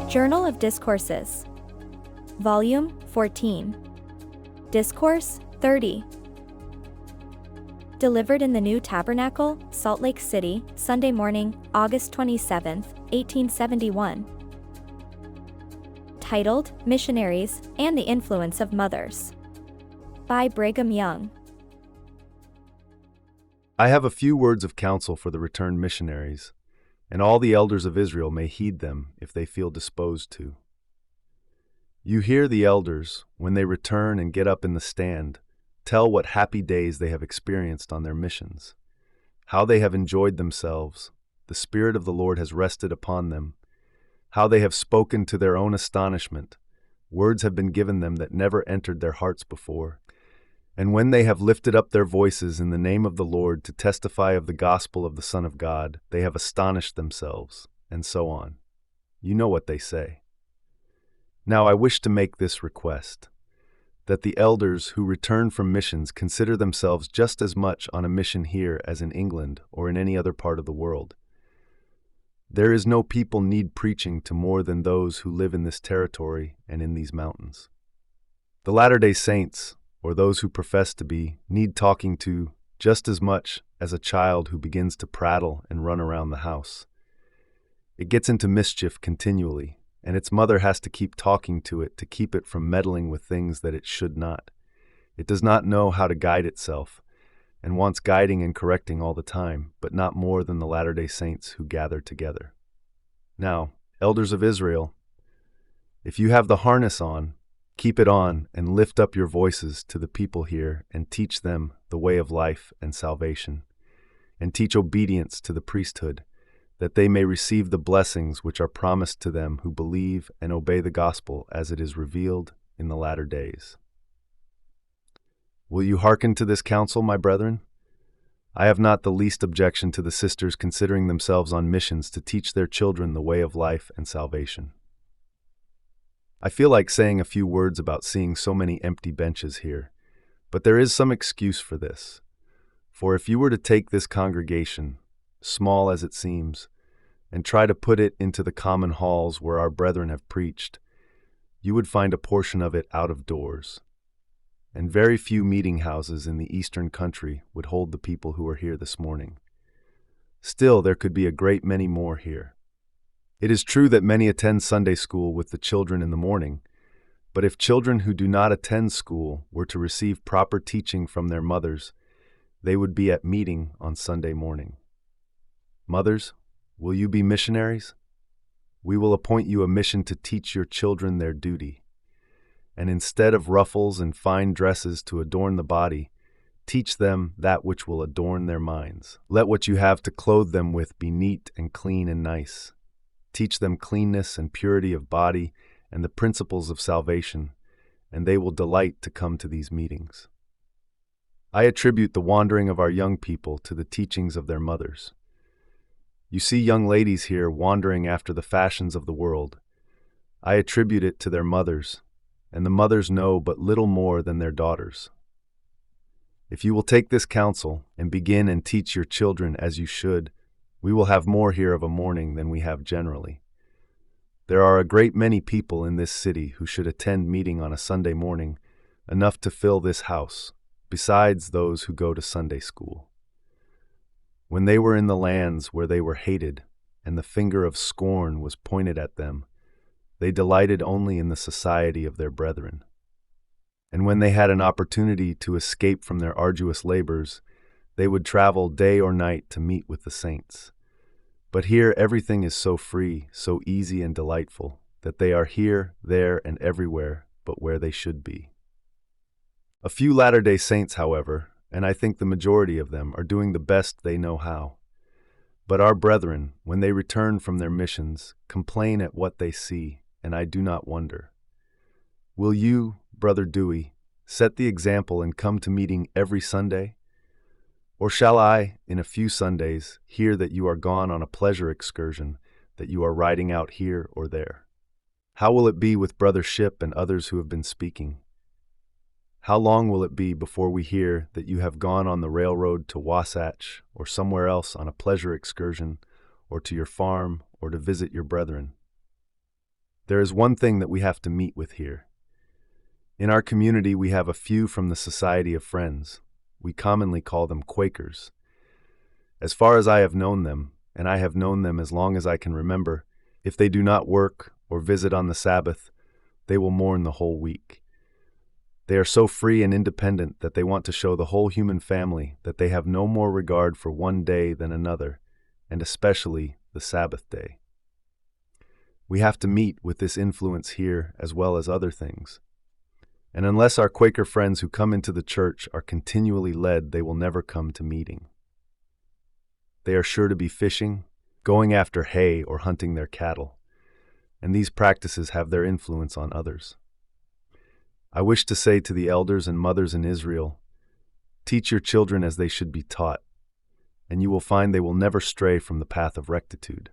Journal of Discourses. Volume 14. Discourse 30. Delivered in the New Tabernacle, Salt Lake City, Sunday morning, August 27, 1871. Titled, Missionaries and the Influence of Mothers. By Brigham Young. I have a few words of counsel for the returned missionaries, and all the elders of Israel may heed them if they feel disposed to. You hear the elders, when they return and get up in the stand, tell what happy days they have experienced on their missions, how they have enjoyed themselves, the Spirit of the Lord has rested upon them, how they have spoken to their own astonishment, words have been given them that never entered their hearts before, and when they have lifted up their voices in the name of the Lord to testify of the gospel of the Son of God, they have astonished themselves, and so on. You know what they say. Now I wish to make this request, that the elders who return from missions consider themselves just as much on a mission here as in England or in any other part of the world. There is no people need preaching to more than those who live in this territory and in these mountains. The Latter-day Saints, or those who profess to be, need talking to just as much as a child who begins to prattle and run around the house. It gets into mischief continually, and its mother has to keep talking to it to keep it from meddling with things that it should not. It does not know how to guide itself, and wants guiding and correcting all the time, but not more than the Latter-day Saints who gather together. Now, elders of Israel, if you have the harness on, keep it on and lift up your voices to the people here and teach them the way of life and salvation, and teach obedience to the priesthood, that they may receive the blessings which are promised to them who believe and obey the gospel as it is revealed in the latter days. Will you hearken to this counsel, my brethren? I have not the least objection to the sisters considering themselves on missions to teach their children the way of life and salvation. I feel like saying a few words about seeing so many empty benches here, but there is some excuse for this. For if you were to take this congregation, small as it seems, and try to put it into the common halls where our brethren have preached, you would find a portion of it out of doors. And very few meeting houses in the eastern country would hold the people who are here this morning. Still, there could be a great many more here. It is true that many attend Sunday school with the children in the morning, but if children who do not attend school were to receive proper teaching from their mothers, they would be at meeting on Sunday morning. Mothers, will you be missionaries? We will appoint you a mission to teach your children their duty. And instead of ruffles and fine dresses to adorn the body, teach them that which will adorn their minds. Let what you have to clothe them with be neat and clean and nice. Teach them cleanness and purity of body and the principles of salvation, and they will delight to come to these meetings. I attribute the wandering of our young people to the teachings of their mothers. You see young ladies here wandering after the fashions of the world. I attribute it to their mothers, and the mothers know but little more than their daughters. If you will take this counsel and begin and teach your children as you should, we will have more here of a morning than we have generally. There are a great many people in this city who should attend meeting on a Sunday morning, enough to fill this house, besides those who go to Sunday school. When they were in the lands where they were hated, and the finger of scorn was pointed at them, they delighted only in the society of their brethren. And when they had an opportunity to escape from their arduous labors, they would travel day or night to meet with the saints. But here everything is so free, so easy and delightful, that they are here, there, and everywhere but where they should be. A few Latter-day Saints, however, and I think the majority of them, are doing the best they know how. But our brethren, when they return from their missions, complain at what they see, and I do not wonder. Will you, Brother Dewey, set the example and come to meeting every Sunday? Or shall I, in a few Sundays, hear that you are gone on a pleasure excursion, that you are riding out here or there? How will it be with Brother Ship and others who have been speaking? How long will it be before we hear that you have gone on the railroad to Wasatch or somewhere else on a pleasure excursion, or to your farm, or to visit your brethren? There is one thing that we have to meet with here. In our community, we have a few from the Society of Friends. We commonly call them Quakers. As far as I have known them, and I have known them as long as I can remember, if they do not work or visit on the Sabbath, they will mourn the whole week. They are so free and independent that they want to show the whole human family that they have no more regard for one day than another, and especially the Sabbath day. We have to meet with this influence here as well as other things. And unless our Quaker friends who come into the church are continually led, they will never come to meeting. They are sure to be fishing, going after hay, or hunting their cattle, and these practices have their influence on others. I wish to say to the elders and mothers in Israel, teach your children as they should be taught, and you will find they will never stray from the path of rectitude.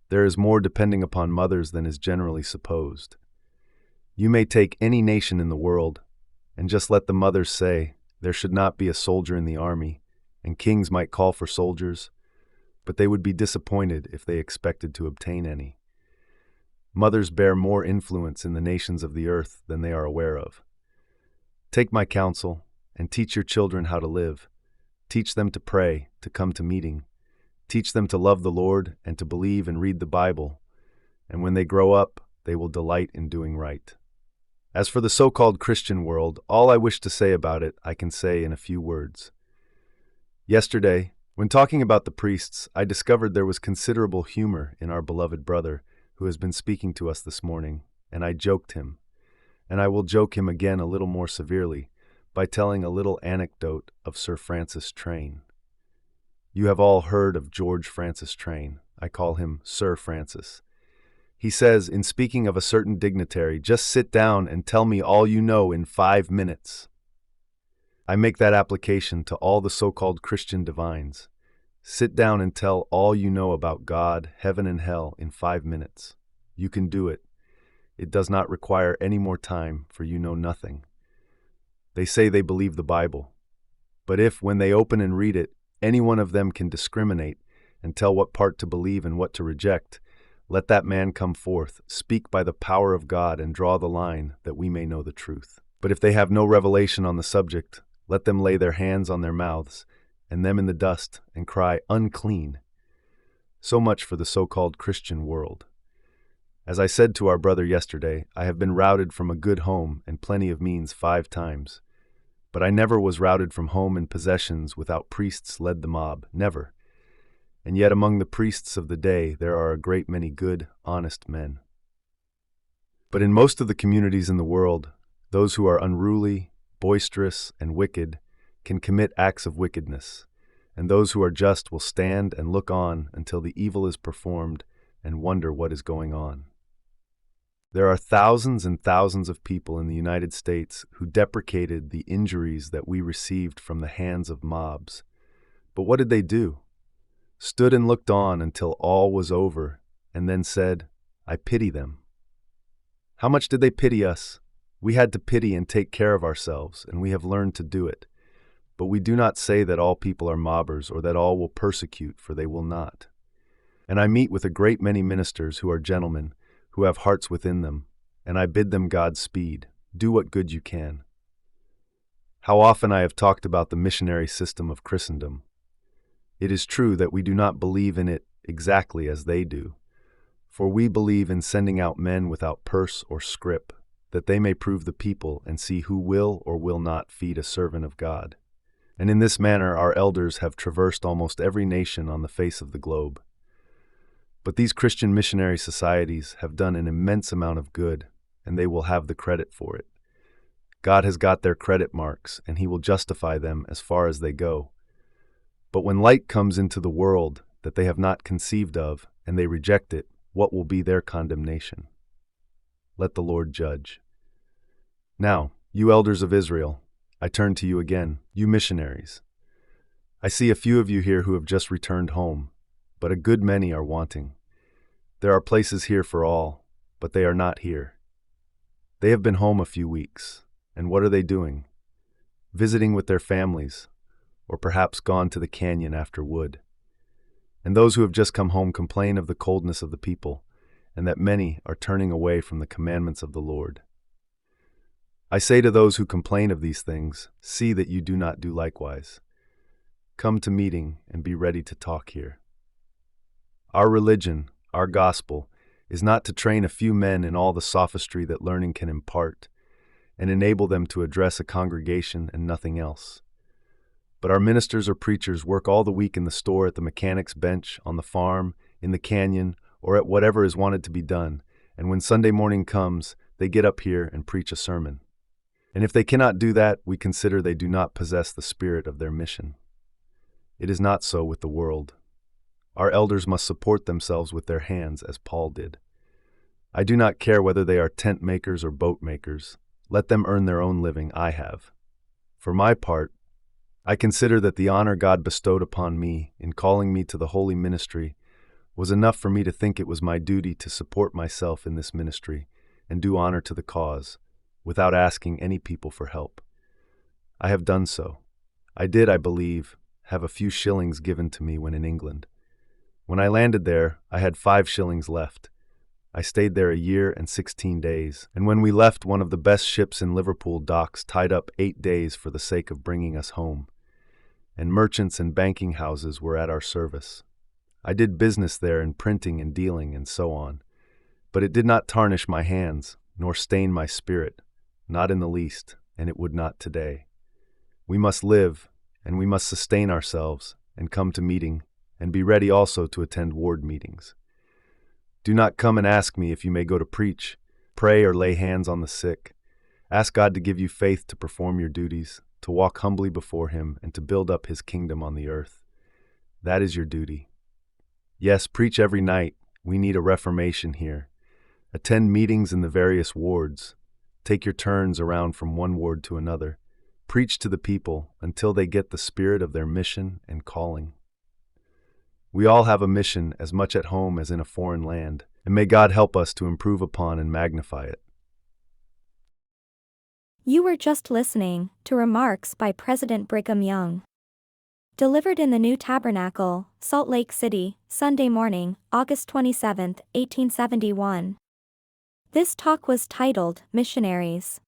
There is more depending upon mothers than is generally supposed. You may take any nation in the world, and just let the mothers say, there should not be a soldier in the army, and kings might call for soldiers, but they would be disappointed if they expected to obtain any. Mothers bear more influence in the nations of the earth than they are aware of. Take my counsel, and teach your children how to live. Teach them to pray, to come to meeting. Teach them to love the Lord and to believe and read the Bible, and when they grow up, they will delight in doing right. As for the so-called Christian world, all I wish to say about it I can say in a few words. Yesterday, when talking about the priests, I discovered there was considerable humor in our beloved brother who has been speaking to us this morning, and I joked him. And I will joke him again a little more severely by telling a little anecdote of Sir Francis Train. You have all heard of George Francis Train. I call him Sir Francis. He says, in speaking of a certain dignitary, just sit down and tell me all you know in 5 minutes. I make that application to all the so-called Christian divines. Sit down and tell all you know about God, heaven, and hell in 5 minutes. You can do it. It does not require any more time, for you know nothing. They say they believe the Bible. But if, when they open and read it, any one of them can discriminate and tell what part to believe and what to reject, let that man come forth, speak by the power of God, and draw the line, that we may know the truth. But if they have no revelation on the subject, let them lay their hands on their mouths, and them in the dust, and cry, unclean. So much for the so-called Christian world. As I said to our brother yesterday, I have been routed from a good home and plenty of means 5 times. But I never was routed from home and possessions without priests led the mob, never. And yet among the priests of the day there are a great many good, honest men. But in most of the communities in the world, those who are unruly, boisterous, and wicked can commit acts of wickedness, and those who are just will stand and look on until the evil is performed and wonder what is going on. There are thousands and thousands of people in the United States who deprecated the injuries that we received from the hands of mobs. But what did they do? Stood and looked on until all was over, and then said, I pity them. How much did they pity us? We had to pity and take care of ourselves, and we have learned to do it. But we do not say that all people are mobbers or that all will persecute, for they will not. And I meet with a great many ministers who are gentlemen, who have hearts within them, and I bid them Godspeed. Do what good you can. How often I have talked about the missionary system of Christendom. It is true that we do not believe in it exactly as they do, for we believe in sending out men without purse or scrip, that they may prove the people and see who will or will not feed a servant of God. And in this manner our elders have traversed almost every nation on the face of the globe. But these Christian missionary societies have done an immense amount of good, and they will have the credit for it. God has got their credit marks, and He will justify them as far as they go. But when light comes into the world that they have not conceived of, and they reject it, what will be their condemnation? Let the Lord judge. Now, you elders of Israel, I turn to you again, you missionaries. I see a few of you here who have just returned home, but a good many are wanting. There are places here for all, but they are not here. They have been home a few weeks, and what are they doing? Visiting with their families, or perhaps gone to the canyon after wood. And those who have just come home complain of the coldness of the people, and that many are turning away from the commandments of the Lord. I say to those who complain of these things, see that you do not do likewise. Come to meeting and be ready to talk here. Our religion, our gospel, is not to train a few men in all the sophistry that learning can impart, and enable them to address a congregation and nothing else. But our ministers or preachers work all the week in the store, at the mechanic's bench, on the farm, in the canyon, or at whatever is wanted to be done, and when Sunday morning comes, they get up here and preach a sermon. And if they cannot do that, we consider they do not possess the spirit of their mission. It is not so with the world. Our elders must support themselves with their hands, as Paul did. I do not care whether they are tent makers or boat makers. Let them earn their own living. I have. For my part, I consider that the honor God bestowed upon me in calling me to the holy ministry was enough for me to think it was my duty to support myself in this ministry and do honor to the cause, without asking any people for help. I have done so. I did, I believe, have a few shillings given to me when in England. When I landed there, I had 5 shillings left. I stayed there a year and 16 days, and when we left, one of the best ships in Liverpool docks tied up 8 days for the sake of bringing us home, and merchants and banking houses were at our service. I did business there in printing and dealing and so on, but it did not tarnish my hands, nor stain my spirit, not in the least, and it would not today. We must live, and we must sustain ourselves, and come to meeting, and be ready also to attend ward meetings. Do not come and ask me if you may go to preach, pray, or lay hands on the sick. Ask God to give you faith to perform your duties, to walk humbly before Him, and to build up His kingdom on the earth. That is your duty. Yes, preach every night. We need a reformation here. Attend meetings in the various wards. Take your turns around from one ward to another. Preach to the people until they get the spirit of their mission and calling. We all have a mission as much at home as in a foreign land, and may God help us to improve upon and magnify it. You were just listening to remarks by President Brigham Young. Delivered in the New Tabernacle, Salt Lake City, Sunday morning, August 27, 1871. This talk was titled Missionaries.